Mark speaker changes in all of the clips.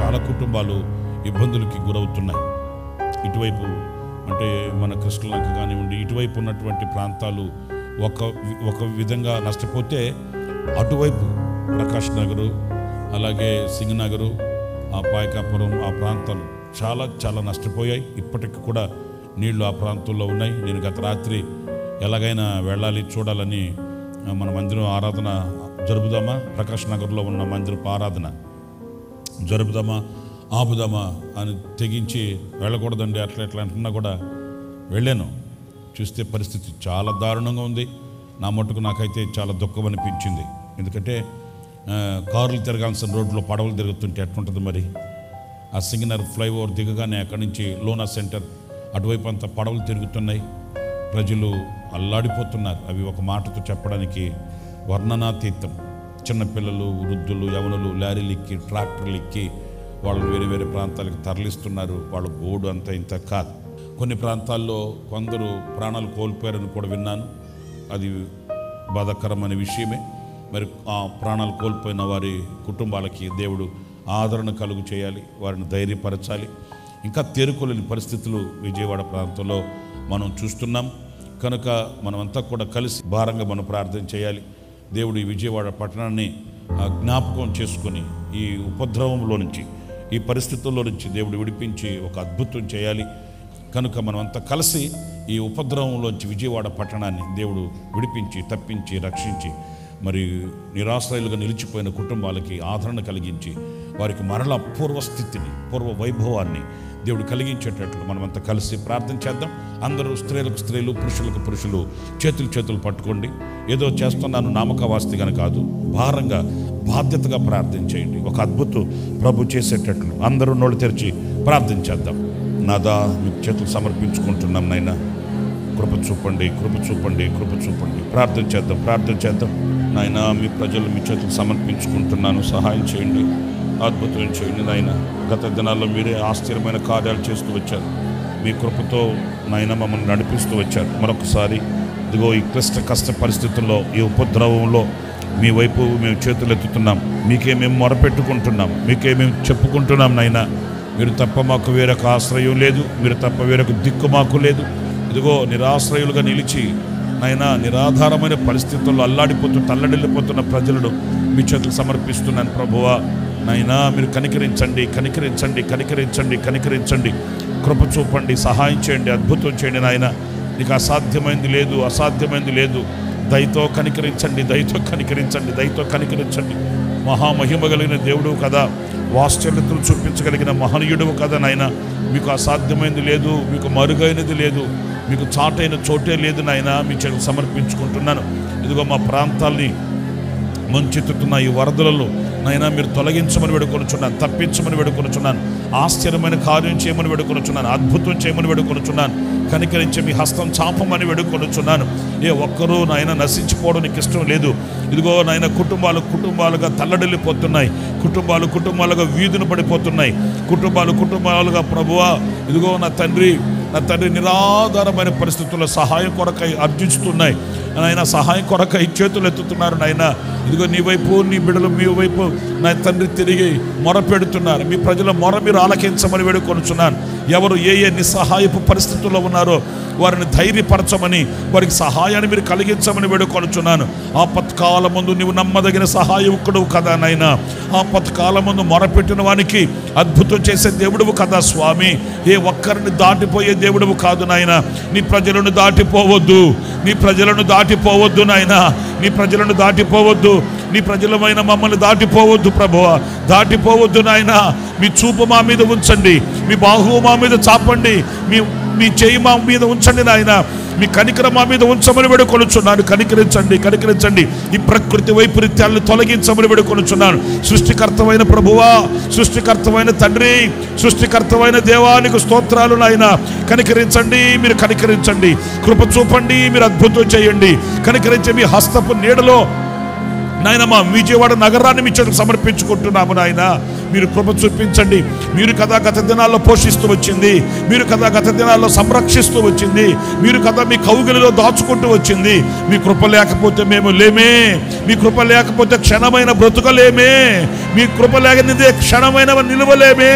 Speaker 1: చాలా కుటుంబాలు ఇబ్బందులకి గురవుతున్నాయి. ఇటువైపు అంటే మన కృష్ణలంక కానివ్వండి, ఇటువైపు ఉన్నటువంటి ప్రాంతాలు ఒక విధంగా నష్టపోతే, అటువైపు ప్రకాష్ నగరు, అలాగే సింగనగరు, ఆ పాయకాపురం, ఆ ప్రాంతాలు చాలా చాలా నష్టపోయాయి. ఇప్పటికి కూడా నీళ్లు ఆ ప్రాంతంలో ఉన్నాయి. నేను గత రాత్రి ఎలాగైనా వెళ్ళాలి, చూడాలని మన మందిరం ఆరాధన జరుపుదామా, ప్రకాష్ నగర్లో ఉన్న మందిరపు ఆరాధన జరుపుదామా ఆపుదామా అని తెగించి వెళ్ళకూడదండి అట్లా ఎట్లా అంటున్నా కూడా వెళ్ళాను. చూస్తే పరిస్థితి చాలా దారుణంగా ఉంది. నా మట్టుకు నాకైతే చాలా దుఃఖం అనిపించింది. ఎందుకంటే కార్లు తిరగాల్సిన రోడ్లో పడవలు తిరుగుతుంటే ఎట్లుంటుంది మరి. ఆ సింగనర్ ఫ్లైఓవర్ దిగగానే అక్కడి నుంచి లోనా సెంటర్ అటువైపు అంతా పడవలు తిరుగుతున్నాయి. ప్రజలు అల్లాడిపోతున్నారు. అవి ఒక మాటతో చెప్పడానికి వర్ణనాతీతం. చిన్నపిల్లలు, వృద్ధులు, యవనులు లారీలు ఎక్కి, ట్రాక్టర్లు ఎక్కి వాళ్ళు వేరే వేరే ప్రాంతాలకు తరలిస్తున్నారు. వాళ్ళ గోడు అంత ఇంత కాదు. కొన్ని ప్రాంతాల్లో కొందరు ప్రాణాలు కోల్పోయారని కూడా విన్నాను. అది బాధాకరమైన విషయమే. మరి ఆ ప్రాణాలు కోల్పోయిన వారి కుటుంబాలకి దేవుడు ఆదరణ కలుగు చేయాలి, వారిని ధైర్యపరచాలి. ఇంకా తేరుకోలేని పరిస్థితులు విజయవాడ ప్రాంతంలో మనం చూస్తున్నాం. కనుక మనమంతా కూడా కలిసి భారంగా మనం ప్రార్థన చేయాలి. దేవుడు ఈ విజయవాడ పట్టణాన్ని జ్ఞాపకం చేసుకొని ఈ ఉపద్రవంలో నుంచి, ఈ పరిస్థితుల్లో నుంచి దేవుడు విడిపించి ఒక అద్భుతం చేయాలి. కనుక మనమంతా కలిసి ఈ ఉపద్రవంలోంచి విజయవాడ పట్టణాన్ని దేవుడు విడిపించి, తప్పించి, రక్షించి, మరి నిరాశ్రయులుగా నిలిచిపోయిన కుటుంబాలకి ఆదరణ కలిగించి, వారికి మరలా పూర్వస్థితిని, పూర్వ వైభవాన్ని దేవుడు కలిగించేటట్లు మనమంతా కలిసి ప్రార్థన చేద్దాం. అందరూ స్త్రీలకు స్త్రీలు, పురుషులకు పురుషులు చేతులు పట్టుకోండి. ఏదో చేస్తున్నాను నామకవాస్తిగాని కాదు, భారంగా బాధ్యతగా ప్రార్థన చేయండి. ఒక అద్భుతం ప్రభు చేసేటట్లు అందరూ నోళ్ళు తెరిచి ప్రార్థన చేద్దాం. నాదా మీకు చేతులు సమర్పించుకుంటున్నాం నాయన, కృప చూపండి, కృప చూపండి, కృప చూపండి. ప్రార్థన చేద్దాం నాయన. మీ ప్రజలు మీ చేతులు సమర్పించుకుంటున్నాను, సహాయం చేయండి, అద్భుతం చేయండి నాయన. గత దినాల్లో మీరే ఆశ్చర్యమైన కార్యాలు చేస్తూ వచ్చారు. మీ కృపతో నాయన మమ్మల్ని నడిపిస్తూ వచ్చారు. మరొకసారి ఇదిగో ఈ కష్ట పరిస్థితుల్లో, ఈ ఉపద్రవంలో మీ వైపు మేము చేతులు ఎత్తుతున్నాం. మీకే మేము మొరపెట్టుకుంటున్నాం, మీకే మేము చెప్పుకుంటున్నాం నాయన. మీరు తప్ప మాకు వేరొక ఆశ్రయం లేదు, మీరు తప్ప వేరొక దిక్కు మాకు లేదు. ఇదిగో నిరాశ్రయులుగా నిలిచి నాయన నిరాధారమైన పరిస్థితుల్లో అల్లాడిపోతూ తల్లడిల్లిపోతున్న ప్రజలను మీ చేతులు సమర్పిస్తున్నాను ప్రభువా. నాయనా మీరు కనికరించండి, కనికరించండి, కనికరించండి, కనికరించండి. కృప చూపండి, సహాయం చేయండి, అద్భుతం చేయండి నాయన. నీకు అసాధ్యమైంది లేదు, అసాధ్యమైంది లేదు. దయతో కనికరించండి, దయతో కనికరించండి, దయతో కనికరించండి. మహామహిమ కలిగిన దేవుడు కదా, వాత్సల్యతను చూపించగలిగిన మహనీయుడు కదా నాయన. మీకు అసాధ్యమైనది లేదు, మీకు మరుగైనది లేదు, మీకు చాటైన చోటే లేదు నాయన. మీ చేతులు సమర్పించుకుంటున్నాను. ఇదిగో మా ప్రాంతాల్ని ముంచెత్తుతున్న ఈ వరదలలో నైనా మీరు తొలగించమని వేడుకొనుచున్నాను, తప్పించమని వేడుకొనుచున్నాను, ఆశ్చర్యమైన కార్యం చేయమని వేడుకొనుచున్నాను, అద్భుతం చేయమని వేడుకొనుచున్నాను. కనికరించి మీ హస్తం చాపమని వేడుకొనుచున్నాను. ఏ ఒక్కరూ నాయన నశించిపోవడం నీకు ఇష్టం లేదు. ఇదిగో నాయన కుటుంబాలుగా తల్లడిల్లిపోతున్నాయి, కుటుంబాలుగా వీధులు పడిపోతున్నాయి, కుటుంబాలుగా ప్రభువా ఇదిగో నా తండ్రి నిరాధారమైన పరిస్థితుల్లో సహాయం కొరకై అర్జిస్తున్నాయి నాయన. సహాయం కొరకై చేతులు ఎత్తుతున్నారు నాయన. ఇదిగో నీ వైపు, నీ బిడ్డలు మీ వైపు నా తండ్రి తిరిగి మొర పెడుతున్నారు. మీ ప్రజల మొర మీరు ఆలకించమని వేడుకొనుచున్నాను. ఎవరు ఏ నిస్సహాయపు పరిస్థితుల్లో ఉన్నారో వారిని ధైర్యపరచమని, వారికి సహాయాన్ని మీరు కలిగించమని వేడుకొనుచున్నాను. ఆపత్కాలం ముందు నీవు నమ్మదగిన సహాయకుడు కదా నాయనా. ఆపత్కాలం ముందు మొరపెట్టిన వానికి అద్భుతం చేసే దేవుడువు కదా స్వామి. ఏ ఒక్కరిని దాటిపోయే దేవుడువు కాదు నాయన. నీ ప్రజలను దాటిపోవద్దు, నీ ప్రజలను దాటిపోవద్దు నాయన, నీ ప్రజలను దాటిపోవద్దు, నీ ప్రజలమైన మమ్మల్ని దాటిపోవద్దు ప్రభువా, దాటిపోవద్దు నాయన. మీ చూపు మా మీద ఉంచండి, మీ బాహువు మా మీద చాపండి, మీ చేయి మా మీద ఉంచండి నాయన. మీ కనికరం మా మీద ఉంచమని వేడుకొనుచున్నాను. కనికరించండి. ఈ ప్రకృతి వైపరీత్యాలను తొలగించమని వేడుకొనుచున్నాను. సృష్టికర్తమైన ప్రభువా, సృష్టికర్తమైన తండ్రి, సృష్టికర్తమైన దేవానికి స్తోత్రాలు నాయన. కనికరించండి, మీరు కనికరించండి, కృప చూపండి, మీరు అద్భుతం చేయండి. కనికరించి మీ హస్తపు నీడలో నాయన మా విజయవాడ నగరాన్ని మీ చేతులకు సమర్పించుకుంటున్నాము నాయన. మీరు కృప చూపించండి. మీరు కదా గత దినాల్లో పోషిస్తూ వచ్చింది, మీరు కదా గత దినాల్లో సంరక్షిస్తూ వచ్చింది, మీరు కదా మీ కౌగిలిలో దాచుకుంటూ వచ్చింది. మీ కృప లేకపోతే మేము లేమే, మీ కృప లేకపోతే క్షణమైన బ్రతుకలేమే, మీ కృప లేనిదే క్షణమైన నిలవలేమే.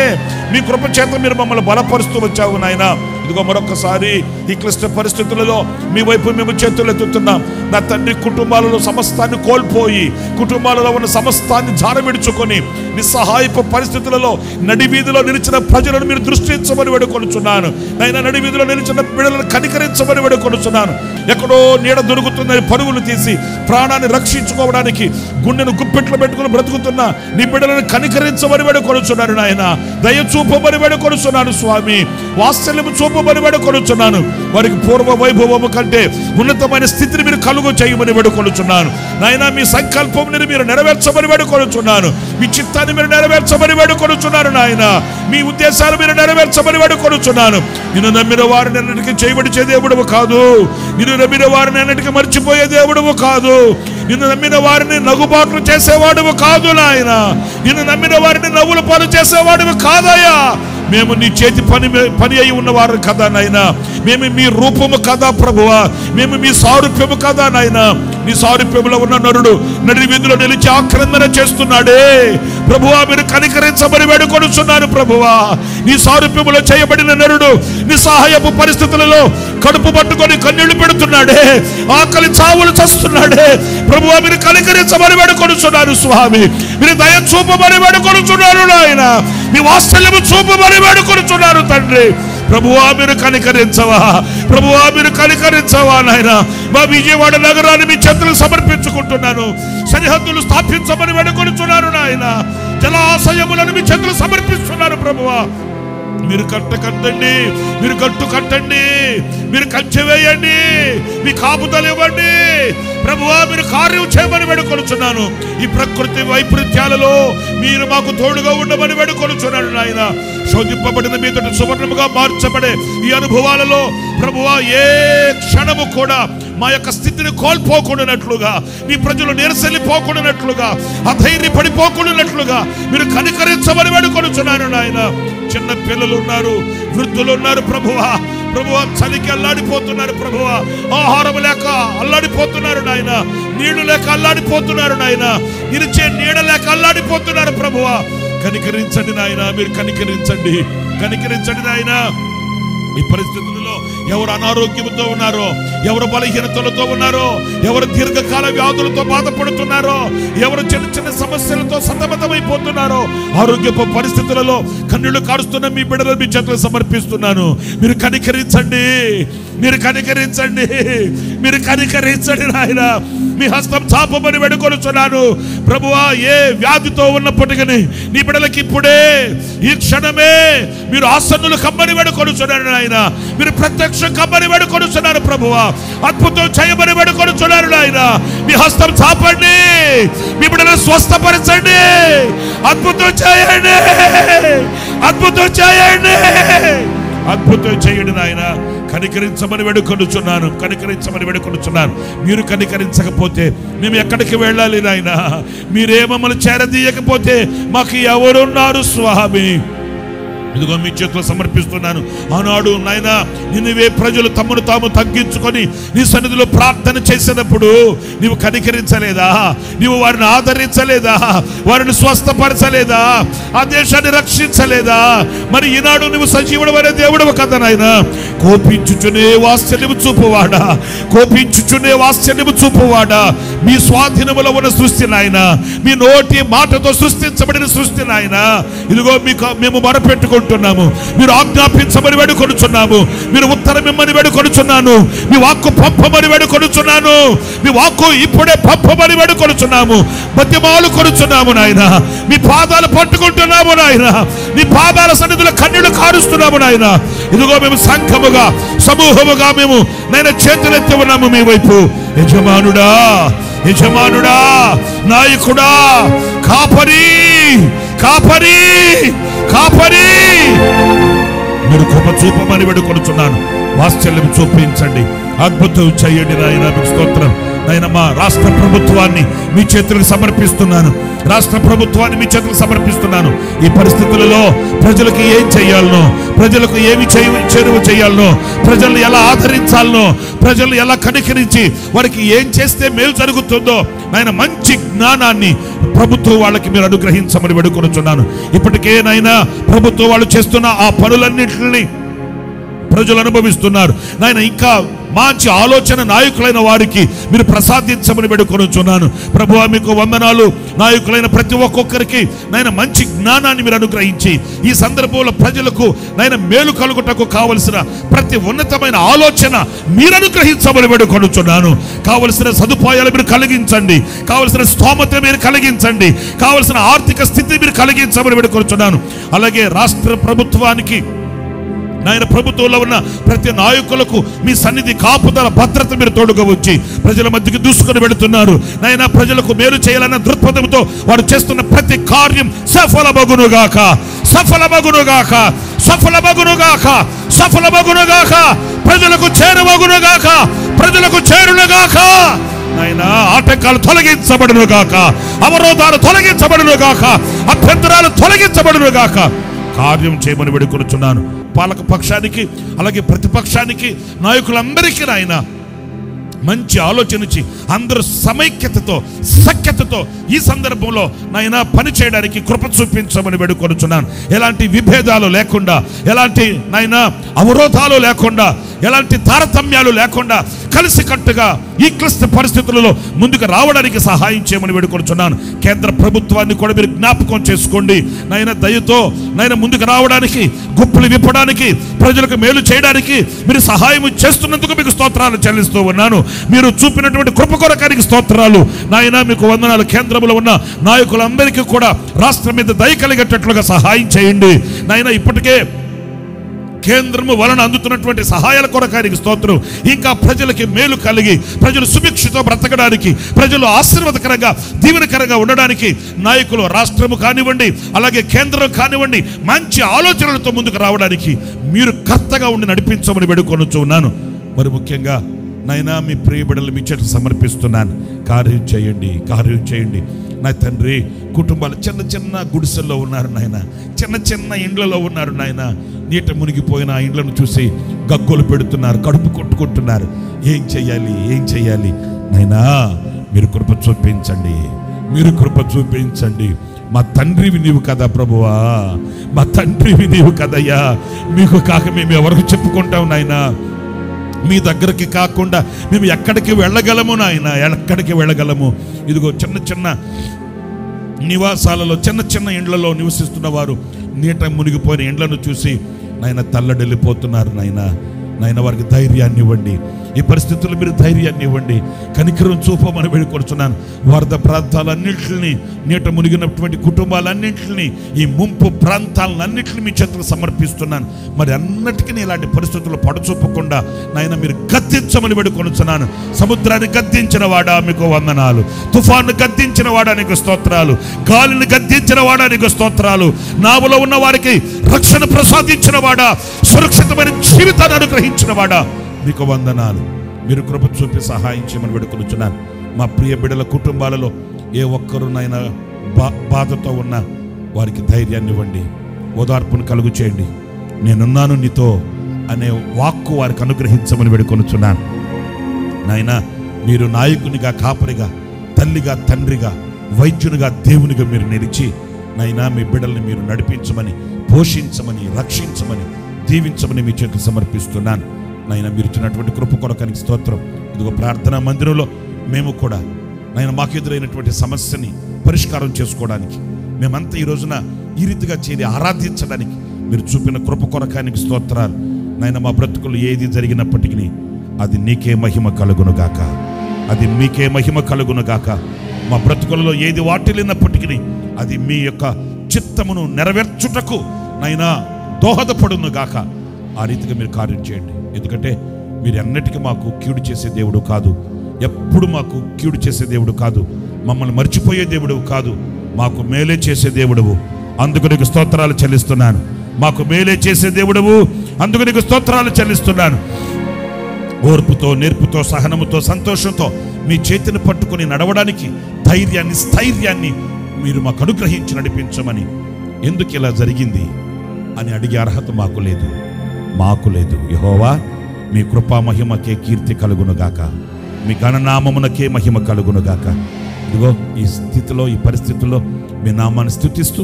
Speaker 1: మీ కృప చేత మీరు మమ్మల్ని బలపరుస్తూ వచ్చావు నాయన. ఇదిగో మరొకసారి ఈ క్లిష్ట పరిస్థితులలో మీ వైపు మేము చేతులు ఎత్తుతున్నాం. నా తండ్రి, కుటుంబాలలో సమస్తాన్ని కోల్పోయి, కుటుంబాలలో ఉన్న సమస్తాన్ని జారవిడుచుకొని నిస్సహాయపు పరిస్థితులలో నడివీధిలో నిలిచిన ప్రజలను మీరు దృష్టించమని వేడుకొనుచున్నాను. నైనా నడివీధిలో నిలిచిన బిడ్డలను కనికరించమని వేడుకొనుచున్నాను. ఎక్కడో నీడ దొరుకుతుందని పరుగులు తీసి ప్రాణాన్ని రక్షించుకోవడానికి గుండెను గుప్పెట్లు పెట్టుకుని బ్రతుకుతున్న నీ బిడ్డలను కనికరించమని వేడుకొనుచున్నాను నాయన. దయ చూపమని వేడుకొనుచున్నాను స్వామి. వాత్సల్యము చూపమని వేడుకొనుచున్నాను. వారికి పూర్వ వైభవము కంటే ఉన్నతమైన స్థితిని మీరు కలుగు చేయమని వేడుకొనుచున్నాను నాయన. మీ సంకల్పం మీరు నెరవేర్చమని వేడుకొనుచున్నాను. మీ చిత్తాన్ని మీరు నెరవేర్చమని వేడుకొనుచున్నాను నాయన. మీ ఉద్దేశాలు మీరు నెరవేర్చమని వేడుకొనుచున్నాను. నిన్ను నమ్మిన వారిని అన్నిటికీ చేయబడిచే దేవుడవు కాదు. నిన్ను నమ్మిన వారిని అన్నిటికీ మర్చిపోయే దేవుడవు కాదు. నిన్ను నమ్మిన వారిని నగుబాట్లు చేసేవాడువు కాదు నాయన. నిన్ను నమ్మిన వారిని నవ్వుల పాలు చేసేవాడువు కాదయ్యా. మేము నీ చేతి పని అయి ఉన్నవారు కదా నాయన. మేము మీ రూపము కదా ప్రభువా. మేము మీ సారూప్యము కదా నాయన. నీ సారూప్యములో ఉన్న నరుడు నడి వీధిలో నిలిచి ఆక్రందన చేస్తున్నాడే ప్రభువా. మీరు కనికరించమని వేడుకొనుచున్నాను ప్రభువా. నీ సారూప్యములో చేయబడిన నరుడు నీ సహాయపు పరిస్థితులలో కడుపు పట్టుకొని కన్నీళ్లు పెడుతున్నాడే, ఆకలి చావులు చస్తున్నాడే ప్రభువా. మీరు కనికరించమని వేడుకొనుచున్నాను స్వామి. మీరు దయ చూపమని వేడుకొనుచున్నారు నాయన. మీ వాత్సల్యము చూపమని వేడుకొనుచున్నారు తండ్రి. ప్రభువా మీరు కనికరించవా, ప్రభువా మీరు కనికరించవా నాయన. మా విజయవాడ నగరాన్ని మీ చేతులకు సమర్పించుకుంటున్నాను. సరిహద్దులు స్థాపించమని వేడుకొనుచున్నారు నాయన. జలాశయములను మీ చేతులకు సమర్పిస్తున్నారు ప్రభువా. మీరు కట్టండి, మీరు గట్టు కట్టండి, మీరు కంచె వేయండి, మీ కాపుదలు ఇవ్వండి ప్రభువా. మీరు కార్యం చేయమని వేడుకొనుచున్నాను. ఈ ప్రకృతి వైపరీత్యాలలో మీరు మాకు తోడుగా ఉండమని వేడుకొనుచున్నాను నాయన. శోధింపబడిన మీదటి సువర్ణముగా మార్చబడే ఈ అనుభవాలలో ప్రభువా ఏ క్షణము కూడా మా యొక్క స్థితిని కోల్పోకుండానట్లుగా, మీ ప్రజలు నిరసలిపోకుండానట్లుగా, అధైర్యపడిపోకుండానట్లుగా మీరు కనికరించమని వేడుకొనుచున్నాను నాయన. చిన్న పిల్లలు ఉన్నారు, వృద్ధులు ఉన్నారు ప్రభువా. ప్రభువా చలికి అల్లాడిపోతున్నారు ప్రభువా. ఆహారం లేక అల్లాడిపోతున్నారు నాయన. నీళ్లు లేక అల్లాడిపోతున్నారు నాయన. నిలిచే నీడ లేక అల్లాడిపోతున్నారు ప్రభువా. కనికరించండి నాయన. మీరు కనికరించండి, కనికరించండి నాయన. ఈ పరిస్థితుల్లో ఎవరు అనారోగ్యంతో ఉన్నారో, ఎవరు బలహీనతలతో ఉన్నారో, ఎవరు దీర్ఘకాల వ్యాధులతో బాధపడుతున్నారో, ఎవరు చిన్న చిన్న సమస్యలతో సతమతమైపోతున్నారో, ఆరోగ్యపు పరిస్థితులలో కన్నీళ్లు కారుస్తున్న మీ బిడ్డలు మీ చేతులు సమర్పిస్తున్నాను. మీరు కనికరించండి, మీరు కనికరించండి, మీరు కనికరించండి నాయన. మీ హస్తం చాపమని వేడుకొనుచున్నాను ప్రభువా. ఏ వ్యాధితో ఉన్నప్పటికీ నీ బిడ్డలకి ఇప్పుడే ఈ క్షణమే మీరు ఆసన్నులు కమ్మని వేడుకొనుచున్నాను నాయన. మీరు ప్రత్యక్షం కమ్మని వేడుకొనుచున్నారు ప్రభువా. అద్భుతం చేయమని వేడుకొనుచున్నారు నాయన. మీ హస్తం చాపండి, మీ బిడ్డలను స్వస్థపరచండి, అద్భుతం చేయండి, అద్భుతం చేయండి, అద్భుతం చేయండి నాయన. కనికరించమని వేడుకొనుచున్నాను, కనికరించమని వేడుకొనుచున్నాను. మీరు కనికరించకపోతే మేము ఎక్కడికి వెళ్ళాలి నాయన? మీరే మమ్మల్ని చేరదీయకపోతే మాకు ఎవరున్నారు స్వామి? ఇదిగో మీ చేతులు సమర్పిస్తున్నాను. ఆనాడు నాయన నినివే ప్రజలు తమను తాము తగ్గించుకొని నీ సన్నిధిలో ప్రార్థన చేసినప్పుడు నీవు కనికరించలేదా? నీవు వారిని ఆదరించలేదా? వారిని స్వస్థపరచలేదా? ఆ దేశాన్ని రక్షించలేదా? మరి ఈనాడు నువ్వు సజీవుడు అనే దేవుడు కదా నాయన. కోపించుచునే వాత్సల్యము చూపువాడా, కోపించుచునే వాత్సల్యము చూపువాడా, మీ స్వాధీనములో ఉన్న సృష్టి నాయన, మీ నోటి మాటతో సృష్టించబడిన సృష్టి నాయన. ఇదిగో మేము మొరపెట్టుకుంటున్నాము. మీరు ఆజ్ఞాపించమని వేడుకొనుచున్నాము. మీరు ఉత్తరం ఇమ్మని వేడుకొనుచున్నాను. మీ వాక్కు పంపమని వేడుకొనుచున్నాను. మీ వాక్కు ఇప్పుడే పంపమని వేడుకొనుచున్నాము. బతిమాలు కొనుచున్నాము నాయన. మీ పాదాలు పట్టుకుంటున్నాము నాయన. మీ పాదాల సన్నిధిలో కన్నీళ్లు కారుస్తున్నాము నాయన. ఇదిగో మేము సంఘముగా, సమూహముగా మేము నాయన చేతులెత్తి ఉన్నాము మీ వైపు. యజమానుడా, యజమానుడా, నాయకుడా, కాపరి, కాపరి, కాపరి, మీరు కృప చూపమని వేడుకొనుచున్నాను. వాత్సల్యం చూపించండి, అద్భుతం చేయండి నాయన. మీకు స్తోత్రం నాయన. మా రాష్ట్ర ప్రభుత్వాన్ని మీ చేతులకు సమర్పిస్తున్నాను. రాష్ట్ర ప్రభుత్వాన్ని మీ చేతులకు సమర్పిస్తున్నాను. ఈ పరిస్థితులలో ప్రజలకు ఏం చేయాలనో, ప్రజలకు ఏమి చేరువ చేయాలనో, ప్రజలను ఎలా ఆదరించాలనో, ప్రజలను ఎలా కనికరించి వారికి ఏం చేస్తే మేలు జరుగుతుందో నాయన మంచి జ్ఞానాన్ని ప్రభుత్వం వాళ్ళకి మీరు అనుగ్రహించమని వేడుకొనుచున్నాను. ఇప్పటికే నాయన ప్రభుత్వం వాళ్ళు చేస్తున్న ఆ పనులన్నింటినీ ప్రజలు అనుభవిస్తున్నారు నాయన. ఇంకా మంచి ఆలోచన నాయకులైన వారికి మీరు ప్రసాదించమని వేడుకొనుచున్నాను. ప్రభువా మీకు వందనాలు. నాయకులైన ప్రతి ఒక్కొక్కరికి నాయన మంచి జ్ఞానాన్ని మీరు అనుగ్రహించి ఈ సందర్భంలో ప్రజలకు నాయన మేలు కలుగుటకు కావలసిన ప్రతి ఉన్నతమైన ఆలోచన మీరు అనుగ్రహించమని వేడుకొనుచున్నాను. కావలసిన సదుపాయాలు మీరు కలిగించండి, కావలసిన స్తోమత మీరు కలిగించండి, కావలసిన ఆర్థిక స్థితి మీరు కలిగించమని వేడుకొనుచున్నాను. అలాగే రాష్ట్ర ప్రభుత్వానికి నాయన ప్రభుత్వంలో ఉన్న ప్రతి నాయకులకు మీ సన్నిధి కాపుదల భద్రత మీరు తోడుగా వచ్చి ప్రజల మధ్యకి దూసుకొని వెళుతున్నారు నాయన. ప్రజలకు మేలు చేయాలన్న దృక్పథంతో వారు చేస్తున్న ప్రతి కార్యం సఫలమగునుగాక, సఫలమగునుగాక, సఫలమగునుగాక, సఫలమగునుగాక. ప్రజలకు చేరువగునుగాక, ప్రజలకు చేరునుగాక నాయన. ఆటంకాలు తొలగించబడునుగాక, అవరోధాలు తొలగించబడునుగాక, అభ్యంతరాలు తొలగించబడునుగాక. కార్యం చేయమని వేడుకొనుచున్నాను. పాలక పక్షానికి అలాగే ప్రతిపక్షానికి నాయకులందరికీ నాయన మంచి ఆలోచనచి అందరూ సమైక్యతతో సఖ్యతతో ఈ సందర్భంలో నాయన పని చేయడానికి కృప చూపించమని వేడుకొనుచున్నాను. ఎలాంటి విభేదాలు లేకుండా, ఎలాంటి నాయన అవరోధాలు లేకుండా, ఎలాంటి తారతమ్యాలు లేకుండా కలిసికట్టుగా ఈ క్లిష్ట పరిస్థితులలో ముందుకు రావడానికి సహాయం చేయమని వేడుకొనుచున్నాను. కేంద్ర ప్రభుత్వాన్ని కూడా మీరు జ్ఞాపకం చేసుకోండి నాయన. దయతో నాయన ముందుకు రావడానికి, గుప్పులు విప్పడానికి, ప్రజలకు మేలు చేయడానికి మీరు సహాయం చేస్తున్నందుకు మీకు స్తోత్రాలు చెల్లిస్తూ ఉన్నాను. మీరు చూపినటువంటి కృప కొరకానికి స్తోత్రాలు నాయన. మీకు వందనాలు. కేంద్రంలో ఉన్న నాయకులందరికీ కూడా రాష్ట్రం మీద దయ కలిగేటట్లుగా సహాయం చేయండి నాయన. ఇప్పటికే కేంద్రము వలన అందుతున్నటువంటి సహాయాల కొరకానికి స్తోత్రం. ఇంకా ప్రజలకి మేలు కలిగి ప్రజలు సుభిక్షతో బ్రతకడానికి, ప్రజలు ఆశీర్వాదకరంగా దీవెనకరంగా ఉండడానికి నాయకులు రాష్ట్రము కానివ్వండి అలాగే కేంద్రం కానివ్వండి మంచి ఆలోచనలతో ముందుకు రావడానికి మీరు కర్తగా ఉండి నడిపించమని వేడుకొనుచు ఉన్నాను. మరి ముఖ్యంగా నాయనా మీ ప్రియ బిడ్డలు మీ చేతులకు సమర్పిస్తున్నాను. కార్యం చేయండి, కార్యం చేయండి నా తండ్రి. కుటుంబాలు చిన్న చిన్న గుడిసెల్లో ఉన్నారు నాయన, చిన్న చిన్న ఇండ్లలో ఉన్నారు నాయన. నీట మునిగిపోయిన ఆ ఇండ్లను చూసి గగ్గోలు పెడుతున్నారు, కడుపు కొట్టుకుంటున్నారు. ఏం చెయ్యాలి, ఏం చెయ్యాలి నాయనా? మీరు కృప చూపించండి, మీరు కృప చూపించండి. మా తండ్రివి నీవు కదా ప్రభువా, మా తండ్రివి నీవు కదయ్యా. మీకు కాక మేము ఎవరికి చెప్పుకుంటాం నాయనా? మీ దగ్గరికి కాకుండా మేము ఎక్కడికి వెళ్ళగలము నాయన, ఎక్కడికి వెళ్ళగలము? ఇదిగో చిన్న చిన్న నివాసాలలో, చిన్న చిన్న ఇండ్లలో నివసిస్తున్న వారు నీట మునిగిపోయిన ఇండ్లను చూసి నాయన తల్లడిల్లిపోతున్నారు నాయన. నాయన వారికి ధైర్యాన్ని ఇవ్వండి. ఈ పరిస్థితుల్లో మీరు ధైర్యాన్ని ఇవ్వండి, కనికరం చూపమని వేడుకొనుచున్నాను. వరద ప్రాంతాలన్నింటినీ, నీట మునిగినటువంటి కుటుంబాలన్నింటినీ, ఈ ముంపు ప్రాంతాలన్నింటినీ మీ చేతులకు సమర్పిస్తున్నాను. మరి అన్నిటికీ ఇలాంటి పరిస్థితుల్లో పడచూపకుండా నాయన మీరు గద్దించమని వేడుకొనుచున్నాను. సముద్రాన్ని గద్దించిన వాడా మీకు వందనాలు, తుఫాను గద్దించిన వాడా నీకు స్తోత్రాలు, గాలిని గద్దించిన వాడా నీకు స్తోత్రాలు, నావలో ఉన్న వారికి రక్షణ ప్రసాదించిన వాడా, సురక్షితమైన జీవితాన్ని అనుగ్రహించిన వాడా మీకు వందనాలు. మీరు కృప చూపి సహాయం చేయమని వేడుకొనుచున్నాను. మా ప్రియ బిడ్డల కుటుంబాలలో ఏ ఒక్కరునైనా బాధతో ఉన్న వారికి ధైర్యాన్ని ఇవ్వండి, ఓదార్పును కలుగు చేయండి. నేనున్నాను నీతో అనే వాక్కు వారికి అనుగ్రహించమని వేడుకొనుచున్నాను. నాయన మీరు నాయకునిగా, కాపరిగా, తల్లిగా, తండ్రిగా, వైద్యునిగా, దేవునిగా మీరు నిలిచి నాయనా మీ బిడ్డల్ని మీరు నడిపించమని, పోషించమని, రక్షించమని, దీవించమని మీ చేతులు సమర్పిస్తున్నాను. నాయన మీరు ఇచ్చినటువంటి కృప కొరకానికి స్తోత్రం. ఇదిగో ప్రార్థనా మందిరంలో మేము కూడా నాయన మాకు ఎదురైనటువంటి సమస్యని పరిష్కారం చేసుకోవడానికి, మేమంతా ఈ రోజున ఈ రీతిగా చేరి ఆరాధించడానికి మీరు చూపిన కృప కొరకానికి స్తోత్రాలు. నాయన మా బ్రతుకులు ఏది జరిగినప్పటికీ అది నీకే మహిమ కలుగునుగాక, అది మీకే మహిమ కలుగునుగాక. మా బ్రతుకులలో ఏది వాటిల్లినప్పటికీ అది మీ యొక్క చిత్తమును నెరవేర్చుటకు నైనా దోహదపడునుగాక. ఆ రీతిగా మీరు కార్యం చేయండి. ఎందుకంటే మీరు అన్నిటికీ మాకు కీడు చేసే దేవుడు కాదు, ఎప్పుడు మాకు కీడు చేసే దేవుడు కాదు, మమ్మల్ని మర్చిపోయే దేవుడు కాదు, మాకు మేలే చేసే దేవుడువు. అందుకు నీకు స్తోత్రాలు చెల్లిస్తున్నాను. మాకు మేలే చేసే దేవుడువు, అందుకు నీకు స్తోత్రాలు చెల్లిస్తున్నాను. ఓర్పుతో, నేర్పుతో, సహనముతో, సంతోషంతో మీ చేతిని పట్టుకుని నడవడానికి ధైర్యాన్ని, స్థైర్యాన్ని మీరు మాకు అనుగ్రహించి నడిపించమని. ఎందుకు ఇలా జరిగింది అని అడిగే అర్హత మాకు లేదు. యెహోవా, మీ కృపా మహిమకే కీర్తి కలుగునుగాక, మీ గణనామమునకే మహిమ కలుగునుగాక. ఇదిగో ఈ స్థితిలో, ఈ పరిస్థితుల్లో మీ నామాన్ని స్తుతిస్తూ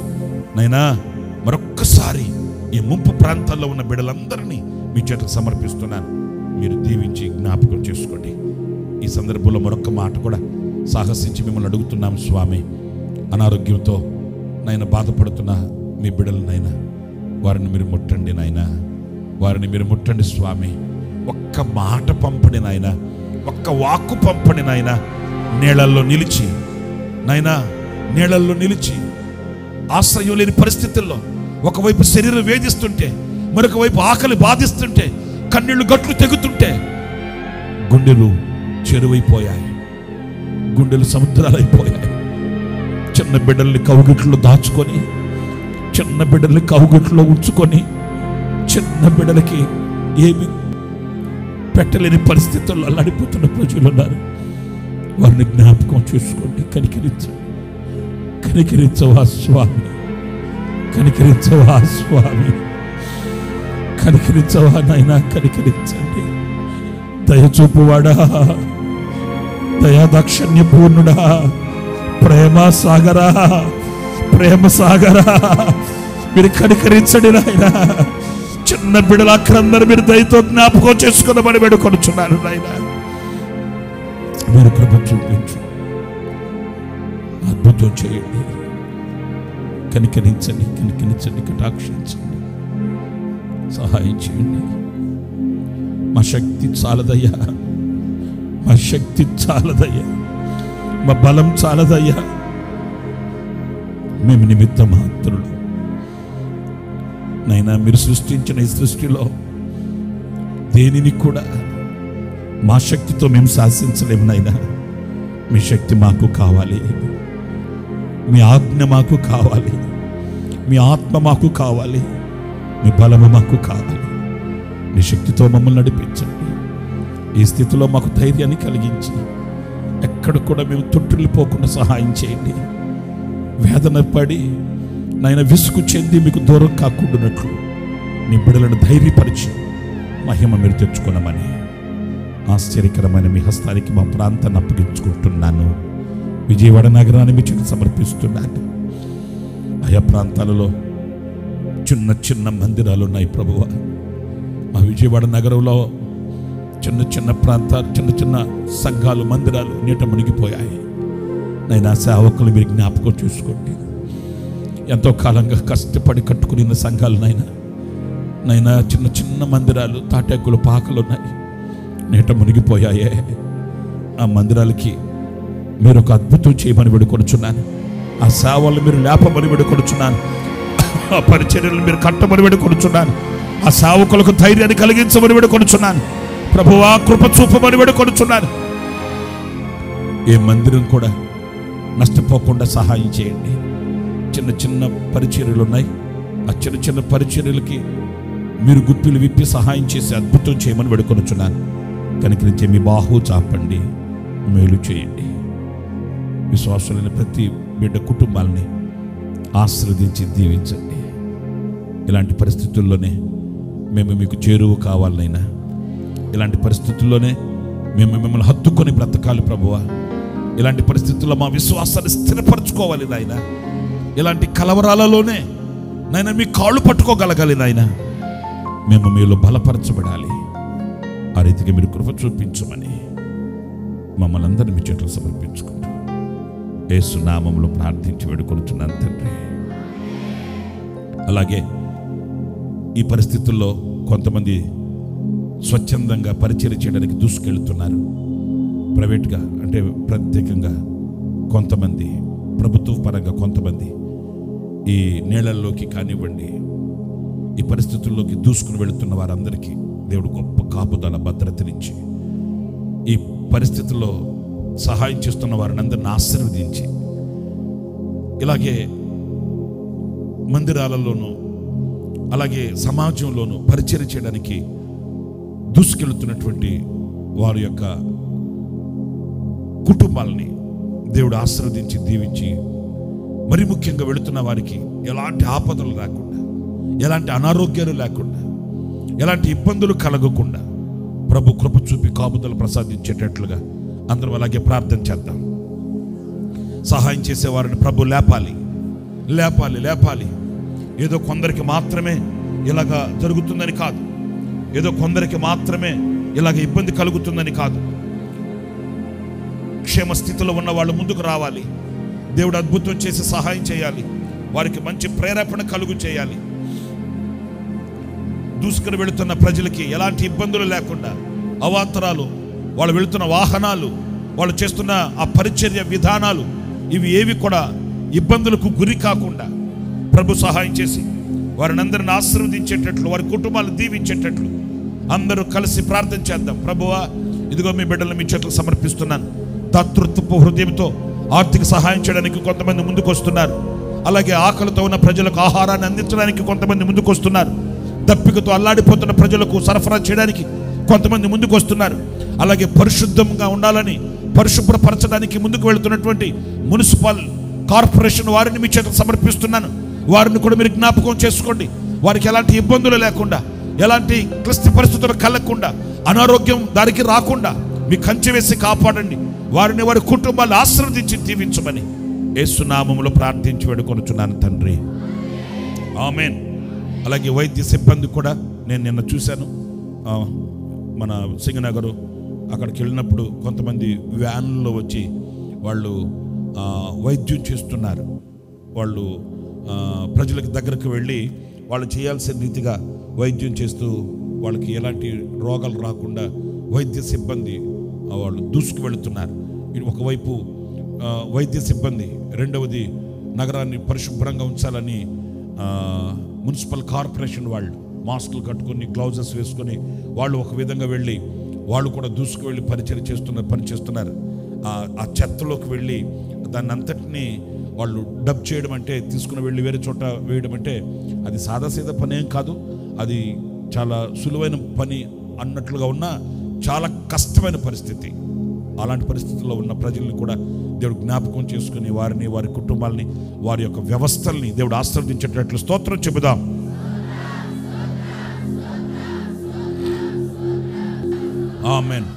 Speaker 1: నైనా మరొక్కసారి ఈ ముంపు ప్రాంతాల్లో ఉన్న బిడ్డలందరినీ మీ చేతకు సమర్పిస్తున్నాను. మీరు దీవించి జ్ఞాపకం చేసుకోండి. ఈ సందర్భంలో మరొక్క మాట కూడా సాహసించి మిమ్మల్ని అడుగుతున్నాం స్వామి. అనారోగ్యంతో నైనా బాధపడుతున్న మీ బిడ్డలనైనా వారిని మీరు ముట్టండి నాయనా, వారిని మీరు ముట్టండి స్వామి. ఒక్క మాట పంపండి నాయనా, ఒక్క వాక్కు పంపండి నాయనా. నీళ్ళల్లో నిలిచి ఆశ్రయం లేని పరిస్థితుల్లో ఒకవైపు శరీరం వేధిస్తుంటే, మరొక వైపు ఆకలి బాధిస్తుంటే, కన్నీళ్లు గట్లు తెగుతుంటే గుండెలు చెరువైపోయాయి, గుండెలు సముద్రాలైపోయాయి. చిన్న బిడ్డల్ని కౌగిట్లో దాచుకొని, చిన్న బిడ్డల్ని కౌగిట్లో ఉంచుకొని, చిన్న బిడ్డలకి ఏమి పెట్టలేని పరిస్థితుల్లో అల్లాడిపోతున్న ప్రజలు ఉన్నారు. వారిని జ్ఞాపకం చూసుకోండి. కనికరించవా స్వామి, కనికరించవా స్వామి, కనికరించవా నాయనా, కనికరించండి. దయచూపువాడా, దయాదాక్షణ్య పూర్ణుడా, ప్రేమ సాగరా, మీరు కనికరించండి నాయనా. చిన్న బిడ్డల అక్కడందరూ మీరు దయతో జ్ఞాపకం చేసుకున్నామని వేడుకొనుచున్నాను నాయనా. మీరు కృప చూపించు, అద్భుతం చేయండి. కనికరించండి, కటాక్షించండి, సహాయం చేయండి. మా శక్తి చాలదయ్యా, మా బలం చాలదయ్యా. మేము నిమిత్త మాత్రులు నైనా. మీరు సృష్టించిన ఈ సృష్టిలో దేనిని కూడా మా శక్తితో మేము శాసించలేము నైనా. మీ శక్తి మాకు కావాలి, మీ ఆజ్ఞ మాకు కావాలి, మీ ఆత్మ మాకు కావాలి, మీ బలము మాకు కావాలి. మీ శక్తితో మమ్మల్ని నడిపించండి. ఈ స్థితిలో మాకు ధైర్యాన్ని కలిగించి ఎక్కడ కూడా మేము తొట్టిల్లిపోకుండా సహాయం చేయండి. వేదన పడి నాయన విసుగు చెంది మీకు దూరం కాకుండానట్లు నీ బిడ్డలను ధైర్యపరిచి మహిమ మీరు తెచ్చుకున్నామని ఆశ్చర్యకరమైన మీ హస్తానికి మా ప్రాంతాన్ని అప్పగించుకుంటున్నాను. విజయవాడ నగరాన్ని మీ చేతికి సమర్పిస్తున్నాను. ఆయా ప్రాంతాలలో చిన్న మందిరాలు ఉన్నాయి ప్రభువా. మా విజయవాడ నగరంలో చిన్న ప్రాంతాలు, చిన్న సంఘాలు, మందిరాలు నీట మునిగిపోయాయి. నైనా సేవకులు మీరు జ్ఞాపకం చూసుకోండి. ఎంతో కాలంగా కష్టపడి కట్టుకున్న సంఘాలు నైనా చిన్న మందిరాలు, తాటాకులు, పాకలు ఉన్నాయి, నీట మునిగిపోయాయే. ఆ మందిరాలకి మీరు ఒక అద్భుతం చేయమని వేడుకొనుచున్నాను. ఆ సేవలు మీరు లేపమని వేడుకొనుచున్నాను. ఆ పరిచర్యలు మీరు కట్టమని వేడుకొనుచున్నాను. ఆ సేవకులకు ధైర్యాన్ని కలిగించమని వేడుకొనుచున్నాను. ప్రభువా, కృప చూపమని వేడుకొనుచున్నాను. ఏ మందిరం కూడా నష్టపోకుండా సహాయం చేయండి. చిన్న పరిచర్యలు ఉన్నాయి. ఆ చిన్న పరిచర్యలకి మీరు గుప్పిలు విప్పి సహాయం చేసి అద్భుతం చేయమని వేడుకొనుచున్నాను. కనికరించే మీ బాహు చాపండి, మేలు చేయండి. విశ్వాసులైన ప్రతి బిడ్డ కుటుంబాలని ఆశీర్వదించి దీవించండి. ఇలాంటి పరిస్థితుల్లోనే మేము మీకు చేరువు కావాలనైనా, ఇలాంటి పరిస్థితుల్లోనే మేము మిమ్మల్ని హత్తుకొని బ్రతకాలి ప్రభువా. ఇలాంటి పరిస్థితుల్లో మా విశ్వాసాన్ని స్థిరపరచుకోవాలి నాయన. ఇలాంటి కలవరాలలోనే నాయన మీ కాళ్ళు పట్టుకోగలగాలి నాయన. మేము మీలో బలపరచబడాలి. ఆ రీతిగా మీరు కృప చూపించమని మమ్మల్ని అందరినీ మీ చేతులకు సమర్పించుకుంటూ యేసు నామములో ప్రార్థించి వేడుకొనుచున్నాను తండ్రి. అలాగే ఈ పరిస్థితుల్లో కొంతమంది స్వచ్ఛందంగా పరిచర్య చేయడానికి దూసుకెళ్తున్నారు. ప్రైవేట్గా అంటే ప్రత్యేకంగా కొంతమంది, ప్రభుత్వ పరంగా కొంతమంది ఈ నీళ్ళల్లోకి కానివ్వండి, ఈ పరిస్థితుల్లోకి దూసుకుని వెళుతున్న వారందరికీ దేవుడు గొప్ప కాపుదల, భద్రతనిచ్చి ఈ పరిస్థితుల్లో సహాయం చేస్తున్న వారిని అందరిని ఆశీర్వదించి, ఇలాగే మందిరాలలోనూ అలాగే సమాజంలోనూ పరిచర్య చేయడానికి దూసుకెళ్తున్నటువంటి వారి యొక్క కుటుంబాలని దేవుడు ఆశీర్వదించి దీవించి, మరి ముఖ్యంగా వెళుతున్న వారికి ఎలాంటి ఆపదలు లేకుండా, ఎలాంటి అనారోగ్యాలు లేకుండా, ఎలాంటి ఇబ్బందులు కలగకుండా ప్రభు కృప చూపి కాపుదలు ప్రసాదించేటట్లుగా అందరం అలాగే ప్రార్థన చేద్దాం. సహాయం చేసేవారిని ప్రభు లేపాలి, లేపాలి, లేపాలి. ఏదో కొందరికి మాత్రమే ఇలాగా జరుగుతుందని కాదు, ఏదో కొందరికి మాత్రమే ఇలాగ ఇబ్బంది కలుగుతుందని కాదు. క్షేమ స్థితిలో ఉన్న వాళ్ళు ముందుకు రావాలి. దేవుడు అద్భుతం చేసి సహాయం చేయాలి, వారికి మంచి ప్రేరేపణ కలుగు చేయాలి. దూసుకుని వెళుతున్న ప్రజలకి ఎలాంటి ఇబ్బందులు లేకుండా, అవాంతరాలు, వాళ్ళు వెళుతున్న వాహనాలు, వాళ్ళు చేస్తున్న ఆ పరిచర్య విధానాలు, ఇవి ఏవి కూడా ఇబ్బందులకు గురి కాకుండా ప్రభు సహాయం చేసి వారిని అందరిని ఆశీర్వదించేటట్లు, వారి కుటుంబాలు దీవించేటట్లు అందరూ కలిసి ప్రార్థన చేద్దాం. ప్రభువా, ఇదిగో మీ బిడ్డలను మీ చేతులకు సమర్పిస్తున్నాను. దాతృత్వపు హృదయంతో ఆర్థిక సహాయం చేయడానికి కొంతమంది ముందుకు వస్తున్నారు. అలాగే ఆకలితో ఉన్న ప్రజలకు ఆహారాన్ని అందించడానికి కొంతమంది ముందుకు వస్తున్నారు. దప్పికతో అల్లాడిపోతున్న ప్రజలకు సరఫరా చేయడానికి కొంతమంది ముందుకు వస్తున్నారు. అలాగే పరిశుద్ధంగా ఉండాలని పరిశుభ్రపరచడానికి ముందుకు వెళుతున్నటువంటి మున్సిపల్ కార్పొరేషన్ వారిని మీ చేతులకు సమర్పిస్తున్నాను. వారిని కూడా మీరు జ్ఞాపకం చేసుకోండి. వారికి ఎలాంటి ఇబ్బందులు లేకుండా, ఎలాంటి క్లిష్ట పరిస్థితులు కలగకుండా, అనారోగ్యం దానికి రాకుండా మీ కంచె వేసి కాపాడండి. వారిని, వారి కుటుంబాలు ఆశీర్వదించి దీవించమని యేసు నామములో ప్రార్థించి వేడుకొనుచున్నాను తండ్రి, ఆమేన్. అలాగే వైద్య సిబ్బంది కూడా నేను నిన్న చూశాను. మన సింగనగరు అక్కడికి వెళ్ళినప్పుడు కొంతమంది వ్యాన్లో వచ్చి వాళ్ళు వైద్యం చేస్తున్నారు. వాళ్ళు ప్రజలకు దగ్గరకు వెళ్ళి వాళ్ళు చేయాల్సిన రీతిగా వైద్యం చేస్తూ వాళ్ళకి ఎలాంటి రోగాలు రాకుండా వైద్య సిబ్బంది వాళ్ళు దూసుకు వెళుతున్నారు. ఒకవైపు వైద్య సిబ్బంది, రెండవది నగరాన్ని పరిశుభ్రంగా ఉంచాలని మున్సిపల్ కార్పొరేషన్ వాళ్ళు మాస్కులు కట్టుకొని, గ్లౌజెస్ వేసుకొని వాళ్ళు ఒక విధంగా వెళ్ళి వాళ్ళు కూడా దూసుకు వెళ్ళి పని చేస్తున్నారు. ఆ చెత్తలోకి వెళ్ళి దాన్ని అంతటినీ వాళ్ళు డబ్ చేయడం అంటే, తీసుకుని వెళ్ళి వేరే చోట వేయడం అంటే అది సాదాసీదా పని ఏం కాదు. అది చాలా సులువైన పని అన్నట్లుగా ఉన్న చాలా కష్టమైన పరిస్థితి. అలాంటి పరిస్థితుల్లో ఉన్న ప్రజల్ని కూడా దేవుడు జ్ఞాపకం చేసుకుని వారిని, వారి కుటుంబాలని, వారి యొక్క వ్యవస్థల్ని దేవుడు ఆశీర్వదించేటట్లు స్తోత్రం చెబుదాం. ఆమేన్.